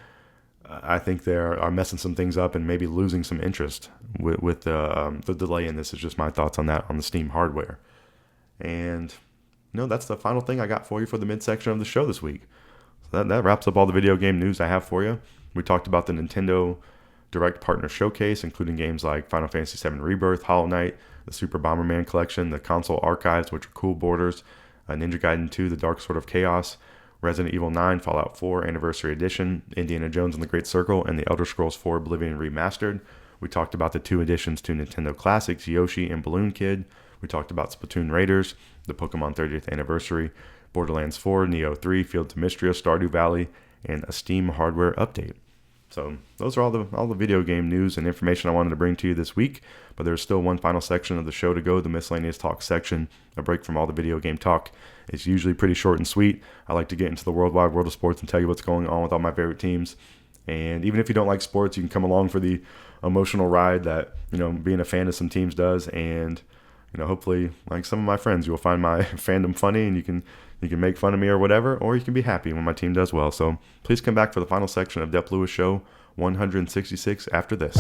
I think they are messing some things up and maybe losing some interest with the delay in this. Is just my thoughts on that on the Steam hardware. And that's the final thing I got for you for the midsection of the show this week. So that wraps up all the video game news I have for you. We talked about the Nintendo Direct Partner Showcase, including games like Final Fantasy VII Rebirth, Hollow Knight, the Super Bomberman Collection, the console archives, which are cool borders, Ninja Gaiden 2, The Dark Sword of Chaos, Resident Evil 9, Fallout 4 Anniversary Edition, Indiana Jones and the Great Circle, and the Elder Scrolls 4 Oblivion Remastered. We talked about the 2 additions to Nintendo Classics, Yoshi and Balloon Kid. We talked about Splatoon Raiders, the Pokemon 30th Anniversary, Borderlands 4, Nioh 3, Field to Mistria, Stardew Valley, and a Steam hardware update. So those are all the video game news and information I wanted to bring to you this week. But there's still one final section of the show to go, the miscellaneous talk section, a break from all the video game talk. It's usually pretty short and sweet. I like to get into the worldwide world of sports and tell you what's going on with all my favorite teams. And even if you don't like sports, you can come along for the emotional ride that, being a fan of some teams does. And, hopefully, like some of my friends, you'll find my fandom funny and you can make fun of me or whatever, or you can be happy when my team does well. So please come back for the final section of Dep Lewis Show 166 after this.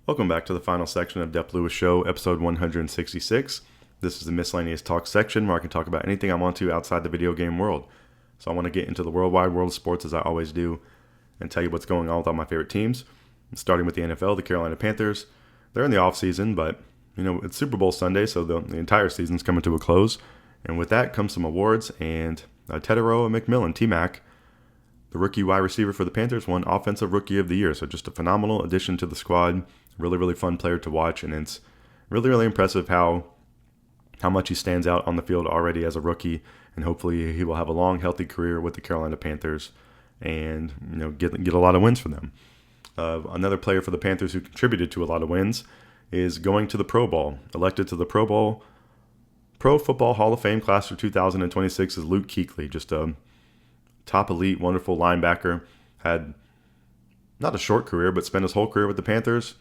Welcome back to the final section of Dep Lewis Show, episode 166. This is the miscellaneous talk section where I can talk about anything I want to outside the video game world. So I want to get into the worldwide world of sports as I always do and tell you what's going on with all my favorite teams. Starting with the NFL, the Carolina Panthers. They're in the off season, but it's Super Bowl Sunday, so the entire season's coming to a close. And with that comes some awards, and Teteroa McMillan, T-Mac, the rookie wide receiver for the Panthers, won Offensive Rookie of the Year. So just a phenomenal addition to the squad. Really, really fun player to watch, and it's really, really impressive how much he stands out on the field already as a rookie. And hopefully he will have a long, healthy career with the Carolina Panthers and get a lot of wins for them. Another player for the Panthers who contributed to a lot of wins is going to the Pro Bowl. Elected to the Pro Football Hall of Fame class for 2026 is Luke Kuechly, just a top elite, wonderful linebacker. Had not a short career, but spent his whole career with the Panthers.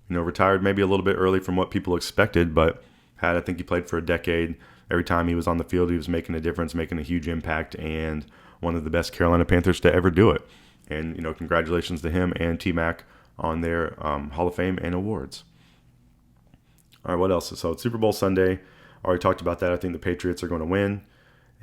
Retired maybe a little bit early from what people expected, but I think he played for a decade. Every time he was on the field, he was making a difference, making a huge impact, and one of the best Carolina Panthers to ever do it. And, congratulations to him and T-Mac on their Hall of Fame and awards. All right, what else? So it's Super Bowl Sunday. Already talked about that. I think the Patriots are going to win,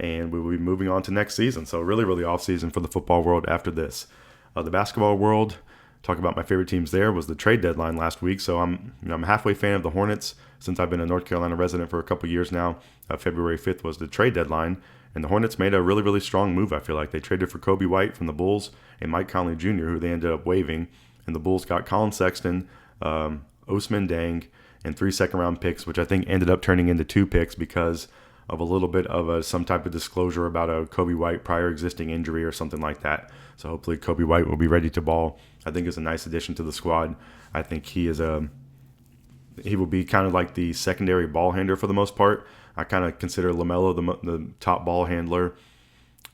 and we will be moving on to next season. So really, really off season for the football world after this. The basketball world, talk about my favorite teams there, was the trade deadline last week. So I'm a halfway fan of the Hornets since I've been a North Carolina resident for a couple years now. February 5th was the trade deadline, and the Hornets made a really, really strong move, I feel like. They traded for Kobe White from the Bulls and Mike Conley Jr., who they ended up waiving, and the Bulls got Colin Sexton, Ousmane Deng, and 3 second-round picks, which I think ended up turning into 2 picks because of a little bit of some type of disclosure about a Kobe White prior existing injury or something like that. So hopefully Kobe White will be ready to ball. I think it's a nice addition to the squad. I think he will be kind of like the secondary ball handler for the most part. I kind of consider LaMelo the top ball handler,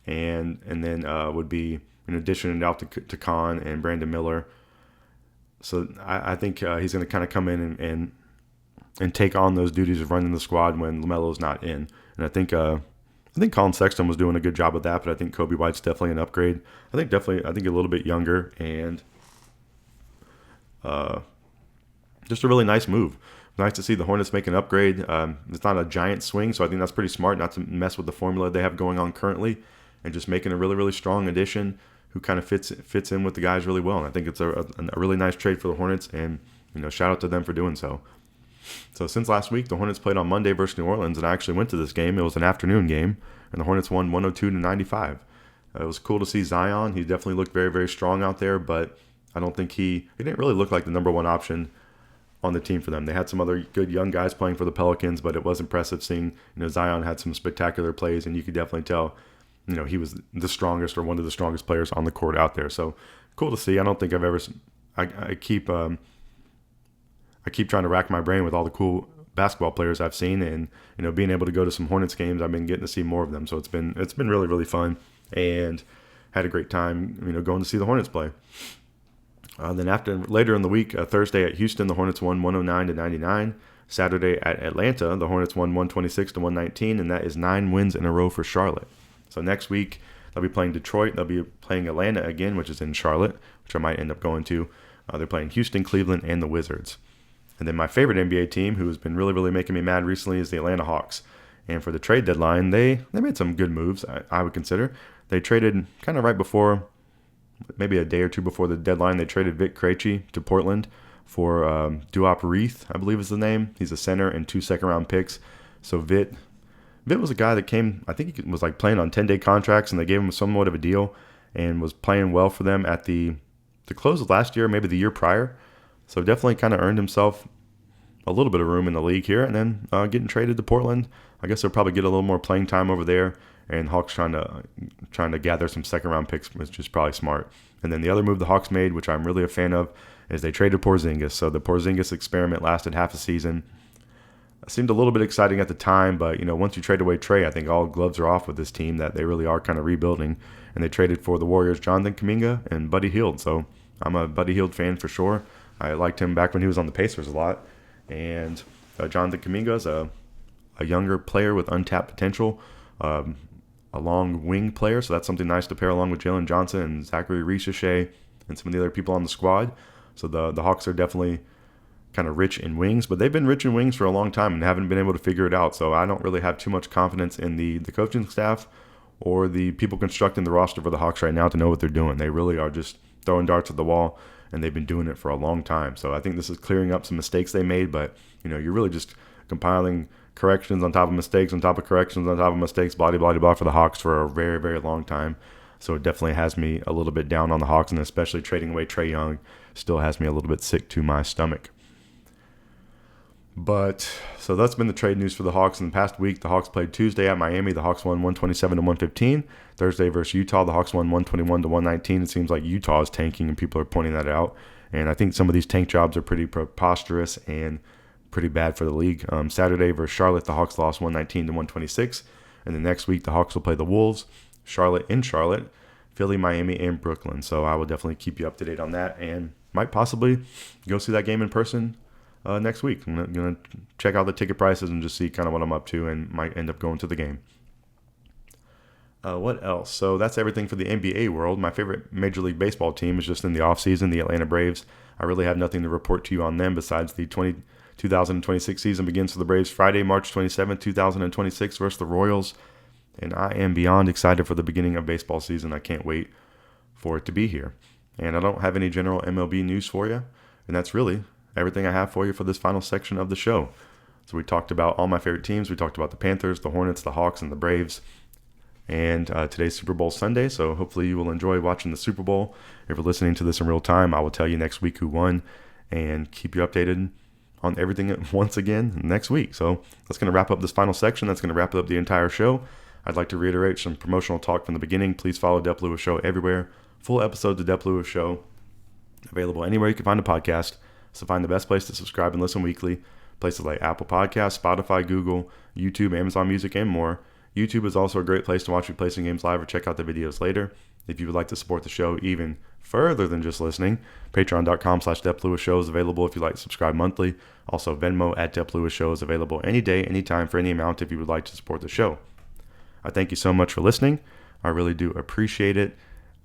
and then would be in addition out to Khan and Brandon Miller. So I think he's going to kind of come in and take on those duties of running the squad when LaMelo's not in. And I think Colin Sexton was doing a good job with that, but I think Kobe White's definitely an upgrade. I think a little bit younger and just a really nice move. Nice to see the Hornets make an upgrade. It's not a giant swing, so I think that's pretty smart not to mess with the formula they have going on currently, and just making a really, really strong addition who kind of fits in with the guys really well. And I think it's a really nice trade for the Hornets, and shout out to them for doing so. So since last week, the Hornets played on Monday versus New Orleans, and I actually went to this game. It was an afternoon game, and the Hornets won 102-95. It was cool to see Zion. He definitely looked very, very strong out there, but I don't think he didn't really look like the number one option on the team for them. They had some other good young guys playing for the Pelicans, but it was impressive seeing, Zion had some spectacular plays, and you could definitely tell, he was the strongest or one of the strongest players on the court out there. So cool to see. I don't think I've ever, I keep trying to rack my brain with all the cool basketball players I've seen, and, being able to go to some Hornets games, I've been getting to see more of them. So it's been really, really fun, and had a great time, going to see the Hornets play. Then later in the week, Thursday at Houston, the Hornets won 109-99. Saturday at Atlanta, the Hornets won 126-119, and that is 9 wins in a row for Charlotte. So next week, they'll be playing Detroit. They'll be playing Atlanta again, which is in Charlotte, which I might end up going to. They're playing Houston, Cleveland, and the Wizards. And then my favorite NBA team, who has been really, really making me mad recently, is the Atlanta Hawks. And for the trade deadline, they made some good moves, I would consider. They traded kind of right before, maybe a day or two before the deadline, they traded Vic Krejci to Portland for Duop Reith, I believe is the name. He's a center and 2 second-round picks. So Vit was a guy that came, I think he was like playing on 10-day contracts, and they gave him somewhat of a deal and was playing well for them at the close of last year, maybe the year prior. So definitely kind of earned himself a little bit of room in the league here, and then getting traded to Portland. I guess they'll probably get a little more playing time over there, and Hawks trying to gather some second-round picks, which is probably smart. And then the other move the Hawks made, which I'm really a fan of, is they traded Porzingis. So the Porzingis experiment lasted half a season. It seemed a little bit exciting at the time, but once you trade away Trey, I think all gloves are off with this team, that they really are kind of rebuilding. And they traded for the Warriors' Jonathan Kuminga and Buddy Hield. So I'm a Buddy Hield fan for sure. I liked him back when he was on the Pacers a lot. And Jonathan Kuminga is a younger player with untapped potential, a long wing player, so that's something nice to pair along with Jalen Johnson and Zachary Richeche and some of the other people on the squad. So the Hawks are definitely kind of rich in wings, but they've been rich in wings for a long time and haven't been able to figure it out. So I don't really have too much confidence in the coaching staff or the people constructing the roster for the Hawks right now to know what they're doing. They really are just throwing darts at the wall, and they've been doing it for a long time. So I think this is clearing up some mistakes they made, but you're really just compiling corrections on top of mistakes on top of corrections on top of mistakes, blah, blah, blah, for the Hawks for a very, very long time. So it definitely has me a little bit down on the Hawks, and especially trading away Trae Young still has me a little bit sick to my stomach. But so that's been the trade news for the Hawks in the past week. The Hawks played Tuesday at Miami. The Hawks won 127-115. Thursday versus Utah, the Hawks won 121-119. It seems like Utah is tanking, and people are pointing that out. And I think some of these tank jobs are pretty preposterous and pretty bad for the league. Saturday versus Charlotte, the Hawks lost 119-126. And the next week, the Hawks will play the Wolves, Charlotte, Philly, Miami, and Brooklyn. So I will definitely keep you up to date on that, and might possibly go see that game in person next week. I'm going to check out the ticket prices and just see kind of what I'm up to, and might end up going to the game. What else? So that's everything for the NBA world. My favorite Major League Baseball team is just in the offseason, the Atlanta Braves. I really have nothing to report to you on them besides the 2026 season begins for the Braves Friday, March 27, 2026 versus the Royals. And I am beyond excited for the beginning of baseball season. I can't wait for it to be here. And I don't have any general MLB news for you. And that's really everything I have for you for this final section of the show. So we talked about all my favorite teams. We talked about the Panthers, the Hornets, the Hawks, and the Braves. And today's Super Bowl Sunday, so hopefully you will enjoy watching the Super Bowl. If you're listening to this in real time, I will tell you next week who won and keep you updated on everything once again next week. So that's going to wrap up this final section. That's going to wrap up the entire show. I'd like to reiterate some promotional talk from the beginning. Please follow Dep Lewis Show everywhere. Full episodes of Dep Lewis Show available anywhere you can find a podcast. So find the best place to subscribe and listen weekly. Places like Apple Podcasts, Spotify, Google, YouTube, Amazon Music, and more. YouTube is also a great place to watch Replacing Games live or check out the videos later. If you would like to support the show even further than just listening, patreon.com/Dep Lewis Show is available if you'd like to subscribe monthly. Also, Venmo at Dep Lewis Show is available any day, anytime, for any amount if you would like to support the show. I thank you so much for listening. I really do appreciate it.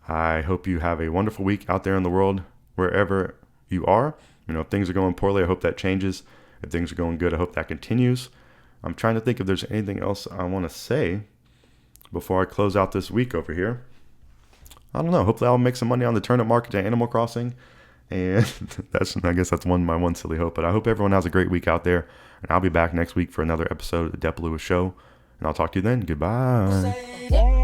I hope you have a wonderful week out there in the world, wherever you are. If things are going poorly, I hope that changes. If things are going good, I hope that continues. I'm trying to think if there's anything else I want to say before I close out this week over here. I don't know. Hopefully I'll make some money on the turnip market to Animal Crossing. And I guess that's my one silly hope. But I hope everyone has a great week out there. And I'll be back neck week for another episode of the Dep Lewis Show. And I'll talk to you then. Goodbye.